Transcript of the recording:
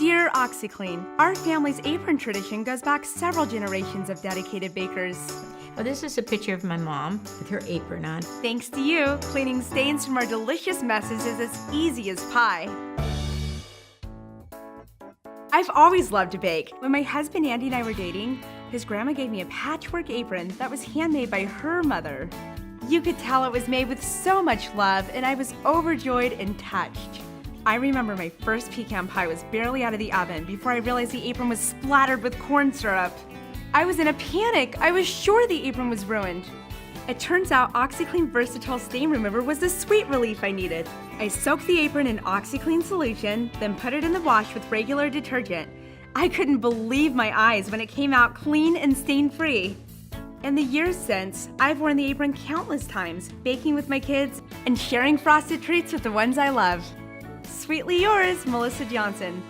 Dear OxiClean, our family's apron tradition goes back several generations of dedicated bakers. Well, this is a picture of my mom with her apron on. Thanks to you, cleaning stains from our delicious messes is as easy as pie. I've always loved to bake. When my husband Andy and I were dating, his grandma gave me a patchwork apron that was handmade by her mother. You could tell it was made with so much love, and I was overjoyed and touched. I remember my first pecan pie was barely out of the oven before I realized the apron was splattered with corn syrup. I was in a panic. I was sure the apron was ruined. It turns out OxiClean Versatile Stain Remover was the sweet relief I needed. I soaked the apron in OxiClean solution, then put it in the wash with regular detergent. I couldn't believe my eyes when it came out clean and stain-free. In the years since, I've worn the apron countless times, baking with my kids and sharing frosted treats with the ones I love. Sweetly yours, Melissa Johnson.